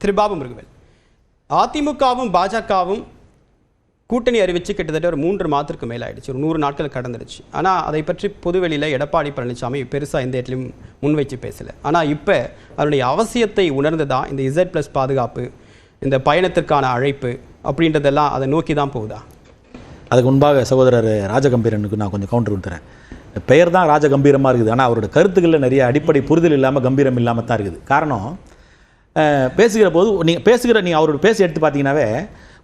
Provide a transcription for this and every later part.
திரு பாபு முருகவேல், அதிமுகவும் பாஜகவும் கூட்டணி அறிவித்து கிட்டத்தட்ட ஒரு 3 மாதத்திற்கு மேலே ஆயிடுச்சு, ஒரு 100 நாட்கள் கடந்துருச்சு. ஆனால் அதை பற்றி பொதுவெளியில் எடப்பாடி பழனிசாமி பெருசாக எந்த இடத்துலையும் முன்வைச்சு பேசலை. ஆனால் இப்போ அதனுடைய அவசியத்தை உணர்ந்து தான் இந்த Z+ பாதுகாப்பு, இந்த பயணத்திற்கான அழைப்பு அப்படின்றதெல்லாம் அதை நோக்கி தான் போகுதா? அதுக்கு முன்பாக சகோதரர் ராஜகம்பீரனுக்கு நான் கொஞ்சம் கவுண்டர் கொடுத்துறேன். பெயர் தான் ராஜகம்பீரமாக இருக்குது, ஆனால் அவரோட கருத்துக்களில் நிறைய அடிப்படை புரிதல் இல்லாமல் கம்பீரம் இல்லாமல் தான் இருக்குது. காரணம், பேசுகிற போது நீங்கள் அவரோட பேசி எடுத்து பார்த்தீங்கன்னாவே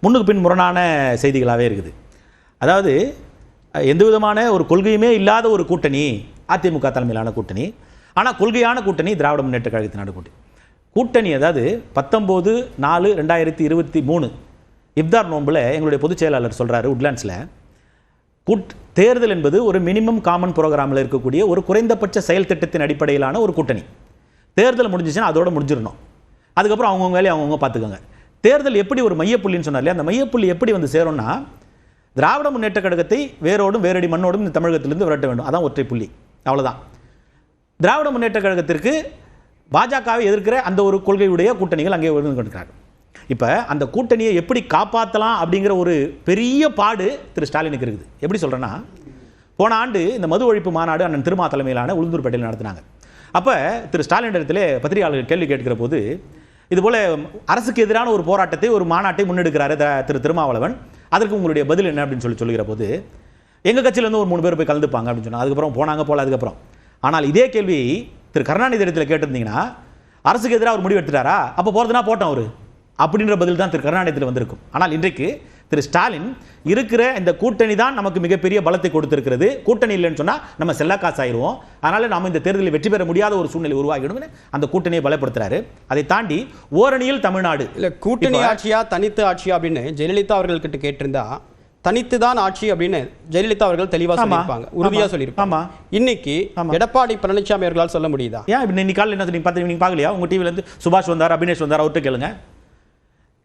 முன்னுக்கு பின் முரணான செய்திகளாகவே இருக்குது. அதாவது எந்த விதமான ஒரு கொள்கையுமே இல்லாத ஒரு கூட்டணி அதிமுக தலைமையிலான கூட்டணி, ஆனால் கொள்கையான கூட்டணி திராவிட முன்னேற்ற கழகத்தினான கூட்டணி. அதாவது 19/4/2023 இப்தார் நோம்பில் எங்களுடைய பொதுச் செயலாளர் சொல்கிறாரு, உட்லாண்ட்ஸில் தேர்தல் என்பது ஒரு மினிமம் காமன் ப்ரோக்ராமில் இருக்கக்கூடிய ஒரு குறைந்தபட்ச செயல் திட்டத்தின் அடிப்படையிலான ஒரு கூட்டணி. தேர்தல் முடிஞ்சிச்சுன்னா அதோட முடிஞ்சிடணும், அதுக்கப்புறம் அவங்கவுங்க வேலையை அவங்கவுங்க பார்த்துக்கோங்க. தேர்தல் எப்படி ஒரு மையப்புள்ளின்னு சொன்னார், அந்த மையப்புள்ளி எப்படி வந்து சேரும்னா, திராவிட முன்னேற்ற கழகத்தை வேரோடும் வேரடி மண்ணோடும் இந்த தமிழகத்திலிருந்து விரட்ட வேண்டும், அதான் ஒற்றை புள்ளி, அவ்வளோதான். திராவிட முன்னேற்ற கழகத்திற்கு பாஜகவை எதிர்க்கிற அந்த ஒரு கொள்கையுடைய கூட்டணிகள் அங்கே வந்து கொண்டிருக்கிறார்கள். இப்போ அந்த கூட்டணியை எப்படி காப்பாற்றலாம் அப்படிங்கிற ஒரு பெரிய பாடு திரு ஸ்டாலினுக்கு இருக்குது. எப்படி சொல்கிறேன்னா, போன ஆண்டு இந்த மது ஒழிப்பு மாநாடு அண்ணன் திருமா தலைமையிலான உளுந்தூர்பேட்டையில் நடத்தினாங்க. அப்போ திரு ஸ்டாலின் இடத்துல பத்திரிகையாளர்கள் கேள்வி கேட்கிற போது, இதுபோல் அரசுக்கு எதிரான ஒரு போராட்டத்தை, ஒரு மாநாட்டை முன்னெடுக்கிறாரு திரு திருமாவளவன், அதற்கு உங்களுடைய பதில் என்ன அப்படின்னு சொல்லுகிற போது, எங்கள் கட்சியிலேருந்து ஒரு 3 பேர் போய் கலந்துப்பாங்க அப்படின்னு சொன்னாங்க. அதுக்கப்புறம் போனாங்க போல. அதுக்கப்புறம் ஆனால் இதே கேள்வி திரு கருணாநிதி இடத்துல கேட்டிருந்தீங்கன்னா, அரசுக்கு எதிராக அவர் முடிவு எடுத்துட்டாரா, அப்போ போகிறதுனா போட்டோம் அவர் அப்படின்ற பதில் தான் திரு கருணாநிதியில் வந்திருக்கும். ஆனால் இன்றைக்கு திரு ஸ்டாலின் இருக்கிற இந்த கூட்டணி தான் நமக்கு மிகப்பெரிய பலத்தை கொடுத்திருக்கிறது. கூட்டணி இல்லைன்னு சொன்னால் நம்ம செல்லக்காசு ஆயிடுவோம், அதனால நம்ம இந்த தேர்தலில் வெற்றி பெற முடியாத ஒரு சூழ்நிலை உருவாகிடும். அந்த கூட்டணியை பலப்படுத்துறாரு. அதை தாண்டி ஓரணியில் தமிழ்நாடு இல்லை கூட்டணி ஆட்சியா தனித்து ஆட்சியா அப்படின்னு ஜெயலலிதா அவர்கள்கிட்ட கேட்டிருந்தா, தனித்து தான் ஆட்சி அப்படின்னு ஜெயலலிதா அவர்கள் தெளிவாக சொல்லியிருப்பாங்க, உறுதியாக சொல்லியிருப்பாங்க. இன்னைக்கு எடப்பாடி பழனிசாமி அவர்களால் சொல்ல முடியுதா? ஏன் இன்னைக்கு காலையில் என்ன நீங்க பார்க்கலையா? உங்க டிவில இருந்து சுபாஷ் வந்தார், அபினேஷ் வந்தார், அவர்கிட்ட கேளுங்க.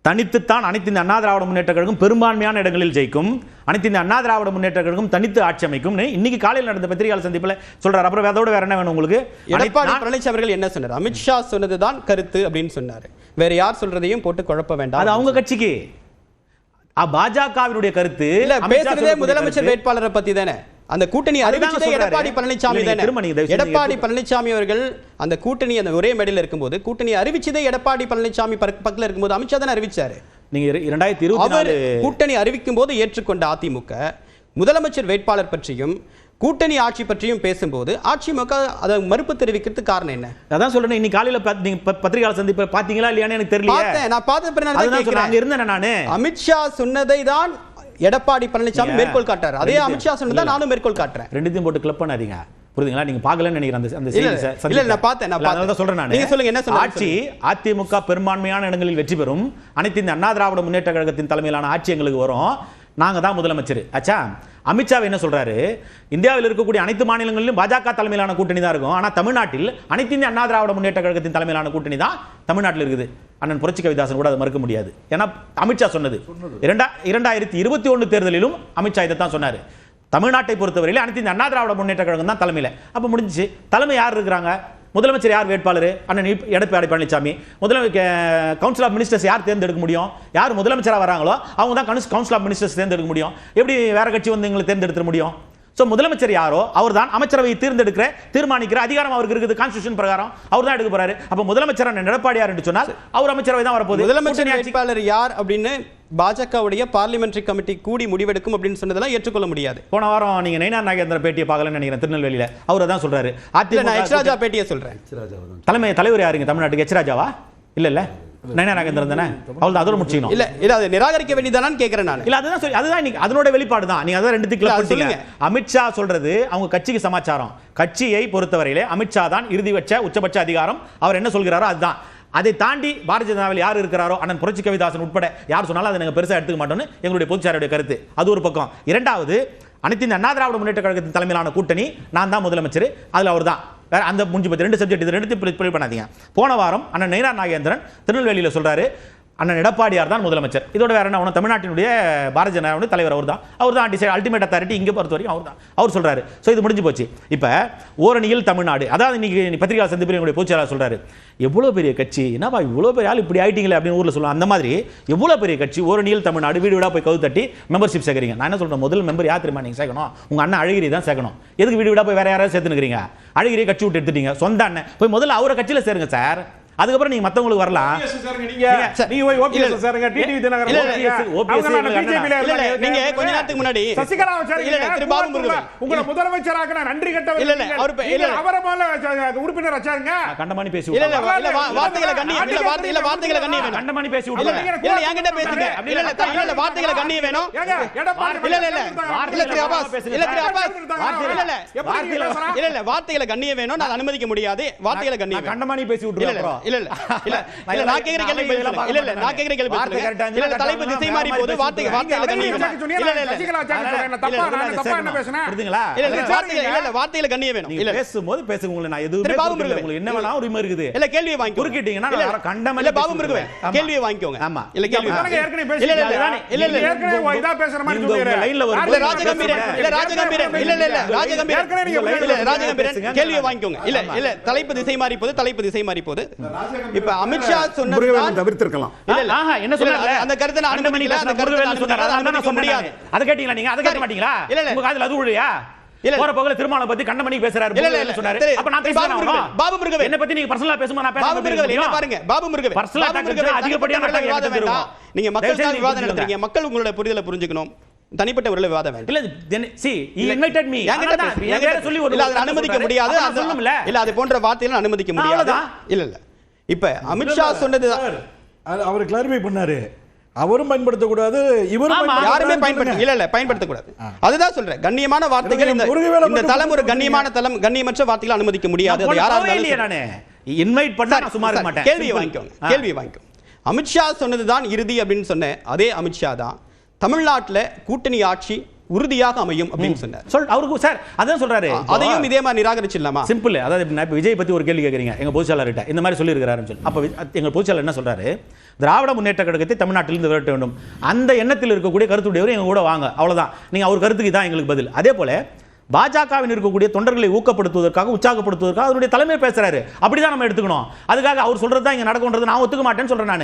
தனித்துத்தான் அனைத்து இந்த அண்ணா திராவிட முன்னேற்ற கழகம் பெரும்பான்மையான இடங்களில் ஜெயிக்கும், அனைத்து இந்த அண்ணா திராவிட முன்னேற்ற கழகம் தனித்து ஆட்சி அமைக்கும் இன்னைக்கு காலையில் நடந்த பத்திரிகையாளர் சந்திப்பில் சொல்றாரு. அப்புறம் அதோட வேற என்ன வேணும் உங்களுக்கு? எடப்பாடி பழனிசாமி அவர்கள் என்ன சொன்னார்? அமித்ஷா சொன்னதுதான் கருத்து அப்படின்னு சொன்னாரு. வேற யார் சொல்றதையும் போட்டு குழப்ப வேண்டாம், அது அவங்க கட்சிக்கு. பாஜகவினுடைய கருத்து இல்ல, பேசுறதே முதலமைச்சர் வேட்பாளரை பத்தி தானே. அந்த கூட்டணி அறிவிச்சதே எடப்பாடி பழனிசாமி தானே. எடப்பாடி பழனிசாமி அவர்கள் அந்த கூட்டணி அந்த ஒரே மேடையில் இருக்கும்போது கூட்டணி அறிவிச்சதே எடப்பாடி பழனிசாமி பக்கத்துல இருக்கும்போது அமித்ஷா தானே அறிவிச்சாரு. நீங்க 2024 கூட்டணி அறிவிக்கும் போது ஏற்றுக்கொண்ட அதிமுக முதலமைச்சர் வேட்பாளர் பற்றியும் கூட்டணி ஆட்சி பற்றியும் பேசும்போது அதிமுக அதை மறுப்பு தெரிவிக்கிறதுக்கு காரணம் என்ன? அதான் சொல்றேன். இன்னைக்கு காலையில பத்திரிகையாளர் சந்திப்பு பாத்தீங்களா இல்லையான்னு எனக்கு தெரியல. நான் பார்த்த இருந்தேன் நானு. அமித்ஷா சொன்னதை தான் எடப்பாடி பழனிசாமி மேற்கோள் காட்டுறாரு. அதே அமித்ஷா சொன்னதை நானும் மேற்கோள் காட்டுறேன். ரெண்டுத்தையும் போட்டு கிளப் பண்ணாதீங்க, புரியுதுங்களா? நீங்க பார்க்கலன்னு நினைக்கிறேன். நான் பார்த்தேன். சொல்றேன் நான். நீங்க சொல்லுங்க என்ன சொல்லுங்க. ஆட்சி அதிமுக பெரும்பான்மையான இடங்களில் வெற்றி பெறும், அனைத்து இந்த அண்ணா திராவிட முன்னேற்ற கழகத்தின் தலைமையிலான ஆட்சி எங்களுக்கு வரும், நாங்க தான் முதலமைச்சர். ஆச்சா, அமித்ஷா என்ன சொல்றாரு? இந்தியாவில் இருக்கக்கூடிய அனைத்து மாநிலங்களிலும் பாஜக தலைமையிலான கூட்டணி தான் இருக்கும், ஆனா தமிழ்நாட்டில் அனைத்து இந்திய அண்ணா திராவிட முன்னேற்ற கழகத்தின் தலைமையிலான கூட்டணி தான் தமிழ்நாட்டில் இருக்குது. அண்ணன் புரட்சி கவிதாசன் கூட அதை மறுக்க முடியாது. ஏன்னா அமித்ஷா சொன்னது 2021 தேர்தலிலும் அமித்ஷா இதை தான் சொன்னாரு. தமிழ்நாட்டை பொறுத்தவரையில் அனைத்து இந்த அண்ணா திராவிட முன்னேற்ற கழகம் தான் தலைமையில். அப்ப முடிஞ்சிச்சு. தலைமை யார் இருக்கிறாங்க? முதலமைச்சர் யார் வேட்பாளர்? அண்ணன் Edappadi Palaniswami. Council of ministers யார் தேர்ந்தெடுக்க முடியும்? யார் முதலமைச்சராக வராங்களோ அவங்க தான் கவுன்சில் ஆஃப் மினிஸ்டர்ஸ் தேர்ந்தெடுக்க முடியும். எப்படி வேற கட்சி வந்து எங்களை தேர்ந்தெடுக்க முடியும்? ஸோ முதலமைச்சர் யாரோ அவர் தான் அமைச்சரவையை தீர்மானிக்கிற அதிகாரம் அவருக்கு இருக்குது. கான்ஸ்டிடியூஷன் பிரகாரம் அவர் தான் எடுக்க போறாரு. அப்ப முதலமைச்சர் எடப்பாடியார் என்று சொன்னால் அவர் அமைச்சரவை தான் வரப்போகுது. முதலமைச்சர் வேட்பாளர் யார் அப்படின்னு பாஜகவுடைய பார்லிமெண்டரி கமிட்டி கூடி முடிவெடுக்கும் அப்படின்னு சொன்னதெல்லாம் ஏற்றுக்கொள்ள முடியாது. போன வாரம் நீங்க நயினார் நாகேந்திரன் பேட்டியை பார்க்கலன்னு நினைக்கிறேன், திருநெல்வேலியில. அவர் தான் சொல்றாரு. எச் ராஜா பேட்டியை சொல்றேன். தலைவர் யாருங்க தமிழ்நாட்டுக்கு? எச் ராஜாவா? இல்ல நயினார் நாகேந்திரன் தானே. அவள் அதோட முடிச்சுக்கணும். இல்ல அதை நிராகரிக்க வேண்டியதானு கேட்கிறேன் நான். இல்ல அதுதான் சொல்லி அதுதான் நீங்க அதனோட வெளிப்பாடு தான். நீங்க அதான் ரெண்டு திக்ல சொல்லுங்க. அமித்ஷா சொல்றது அவங்க கட்சிக்கு சமாச்சாரம். கட்சியை பொறுத்தவரையிலே அமித்ஷா தான் உச்சபட்ச அதிகாரம். அவர் என்ன சொல்கிறாரோ அதுதான். அதை தாண்டி பாரதிய ஜனதாவில் யார் இருக்கிறாரோ அண்ணன் புரட்சி கவிதாசன் உட்பட யார் சொன்னாலும் அதை நாங்கள் பெருசாக எடுத்துக்க மாட்டோம்னு எங்களுடைய பொதுச்சாரையுடைய கருத்து. அது ஒரு பக்கம். இரண்டாவது, அனைத்து இந்த அண்ணா திராவிட முன்னேற்ற கழகத்தின் தலைமையிலான கூட்டணி, நான் தான் முதலமைச்சர், அதில் அவர் தான். வேற அந்த முடிஞ்சு பத்தி 2 சப்ஜெக்ட், இது 2 பண்ணாதீங்க. போன வாரம் அண்ணன் நயினார் நாகேந்திரன் திருநெல்வேலியில் சொல்றாரு, அண்ணன் எடப்பாடியார் தான் முதலமைச்சர். இதோட வேற என்ன ஒன்று, தமிழ்நாட்டினுடைய பாரதிய ஜனதா தலைவர் அவர் தான் அல்டிமேட் அத்தாரிட்டி இங்கே பொறுத்த வரைக்கும் அவர் சொல்றாரு. ஸோ இது முடிஞ்சு போச்சு. இப்போ ஓரணியில் தமிழ்நாடு, அதாவது இன்னைக்கு பத்திரிகை சந்திப்பில் எங்களுடைய பொதுச்செயலாளர் சொல்றாரு, எவ்வளோ பெரிய கட்சி, என்னப்பா இவ்வளோ பெரிய ஆள் இப்படி ஆயிட்டீங்களே அப்படின்னு ஊரில் சொல்லலாம். அந்த மாதிரி எவ்வளோ பெரிய கட்சி, ஓரணியில் தமிழ்நாடு, வீடு வீடாக போய் கவு தட்டி மெம்பர்ஷிப் சேர்க்குறீங்க. நான் என்ன சொல்றேன், முதல் மெம்பர் யார் தெரியுமா நீங்கள் சேர்க்கணும்? உங்க அண்ணன் அழகிரி தான் சேர்க்கணும். எதுக்கு வீடு வீடாக போய் வேற யாராவது சேர்த்துனுக்கிறீங்க? அழகிரியை கட்சி விட்டு எடுத்துட்டீங்க. சொந்த அண்ணன் போய் முதல்ல அவரை கட்சியில் சேருங்க சார். அதுக்கப்புறம் நீங்க மத்தவங்களுக்கு வரலாம். நீங்க கொஞ்ச நேரத்துக்கு முன்னாடி சசிகலா முதலமைச்சராக நன்றி கட்டவர் உறுப்பினர் வச்சாருங்க. கண்டமானி பேசி வார்த்தைகளை கண்டமானி பேசி என்கிட்ட பேசுங்க. வார்த்தைகளை கண்ணிய வேணும். வார்த்தைகளை கண்ணிய வேணும். நான் அனுமதிக்க முடியாது. வார்த்தைகளை கண்ணிய கண்டமானி பேசி விட்டுருக்கோம். நான் கேக்குற கேள்வி நான் கேக்குற கேள்வி தலைப்பு திசை மாறி போகுது. வார்த்தைகளை கண்ணிய வார்த்தைகளை கண்ணிய வேணும். பேசும்போது பேசுங்க. உங்களுக்கு நான் எதுவுமே உங்களுக்கு என்ன வேணா உரிமை இருக்குது. இல்ல கேள்வியை வாங்கி குறுக்கிட்டீங்கன்னா கண்டமல்ல பாபு முருகன் கேள்வியை வாங்கிக்கோங்க. ஆமா இல்ல கேள்வி ஏற்கனவே பேசுறீங்க. இதா பேசுற மாதிரி சொல்றீங்க. லைன்ல வரும். இல்ல ராஜகம்பீரன் கேள்வியை வாங்கிக்கோங்க. இல்ல தலைப்பு திசை மாறி போகுது. தலைப்பு திசை மாறி போகுது. இப்ப அமித்ஷா சொன்னது தவிர்த்திருக்கலாம். இல்ல என்ன சொல்றாங்க, அந்த கருத்தை நான் அனுமதிக்கல. அந்த கருத்தை நான் சொன்னேன் முடியாது. அத கேட்டீங்களா நீங்க? அத கேட்க மாட்டீங்களா? உங்க காதுல அது உழையா? போற போகல திருமாவளவன் பத்தி கண்டமணி பேசுறாரு. இல்ல சொன்னாரு. அப்ப நான் பேசுறேன். பாபு முருகன் என்ன பத்தி நீங்க பர்சனலா பேசுமா? நான் பாபு முருகன் என்ன பாருங்க. பாபு முருகன் பர்சனலா அதிகப்படியான விவாதம் வேண்டாம். நீங்க மக்கள் விவாதம் நடத்துறீங்க. மக்கள் உங்களுடைய புரிதலை புரிஞ்சுக்கணும். தனிப்பட்ட ஒரு விவாதம் வேண்டாம். இல்ல see he invited me. என்கிட்ட சொல்லி ஒரு அனுமதிக்க முடியாது. இல்ல அது போன்ற வார்த்தைகளை அனுமதிக்க முடியாது. இல்ல இப்ப அமித்ஷா சொன்னது அவர் கிளாரிஃபை பண்ணாரு. அவரும் பயன்படுத்த கூடாது, இவரும் யாருமே பயன்படுத்த கூடாது. அதுதான் சொல்றேன். கண்ணியமான வார்த்தைகள் இந்த தலம் ஒரு கண்ணியமான தலம். கண்ணியமற்ற வார்த்தைகளை அனுமதிக்க முடியாது. அது யாராவது இன்வைட் பண்ணா நான் சும்மா இருக்க மாட்டேன். கேள்வியை வாங்கிக்கோங்க. அமித்ஷா சொன்னதுதான் இறுதி அப்படின்னு சொன்ன அதே அமித்ஷா தான் தமிழ்நாட்டுல கூட்டணி ஆட்சி உறுதியாக அமையும் அப்படின்னு சொன்னார். அவருக்கு சார் அதான் சொல்றாரு. அதையும் இதே மாதிரி நிராகரிச்சிடலாமா? சிம்பிள். அதாவது இப்ப விஜய் பத்தி ஒரு கேள்வி கேட்கறீங்க. எங்க பொதுச்செயலாளர்கிட்ட இந்த மாதிரி சொல்லி இருக்காருன்னு சொல்லி, அப்ப எங்க பொதுச்செயலாளர் என்ன சொல்றாரு, திராவிட முன்னேற்ற கழகத்தை தமிழ்நாட்டிலிருந்து விரட்ட வேண்டும். அந்த எண்ணத்தில் இருக்கக்கூடிய கருத்துடையவர் எங்க கூட வாங்க, அவ்வளவுதான். நீங்க அவர் கருத்துக்கு தான் எங்களுக்கு பதில். அதே போல பாஜகவின் இருக்கக்கூடிய தொண்டர்களை ஊக்கப்படுத்துவதற்காக, உற்சாகப்படுத்துவதற்காக அதனுடைய தலைமை பேசுறாரு. அப்படிதான் நம்ம எடுத்துக்கணும். அதுக்காக அவர் சொல்றது தான் இங்க நடக்கும்ன்றது நான் ஒத்துக்க மாட்டேன்னு சொல்றேன். நான்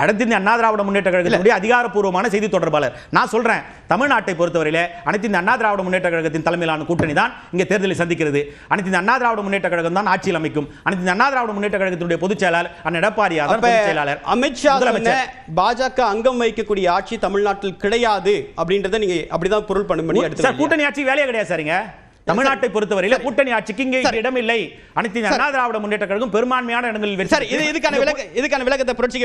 அடுத்து இந்த அண்ணா திராவிட முன்னேற்ற கழகத்தினுடைய அதிகாரப்பூர்வமான செய்தி தொடர்பாளர் நான் சொல்றேன், தமிழ்நாட்டை பொறுத்தவரையில அனைத்து இந்த அண்ணா திராவிட முன்னேற்ற கழகத்தின் தலைமையிலான கூட்டணி தான் இங்க தேர்தலை சந்திக்கிறது. அனைத்து இந்த அண்ணா திராவிட முன்னேற்ற கழகம் தான் ஆட்சியில் அமைக்கும். அனைத்து இந்த அண்ணா திராவிட முன்னேற்ற கழகத்தினுடைய பொதுச் செயலாளர் அண்ணன் எடப்பாடியார் தான் பொதுச் செயலாளர். அமித்ஷா பாஜக அங்கம் வைக்கக்கூடிய ஆட்சி தமிழ்நாட்டில் கிடையாது அப்படின்றத நீங்க அப்படிதான் பொருள் பண்ணும்படி எடுத்து கூட்டணி ஆட்சி வேலையே கிடையாது சார்ங்க. தமிழ்நாட்டை பொறுத்தவரையில் கூட்டணி ஆட்சிக்கு இங்கே இடம் இல்லை. அனைத்து அண்ணா திராவிட முன்னேற்ற கழகம் பெரும்பான்மையான இடங்களில். இதுக்கான விளக்கத்தை புரட்சி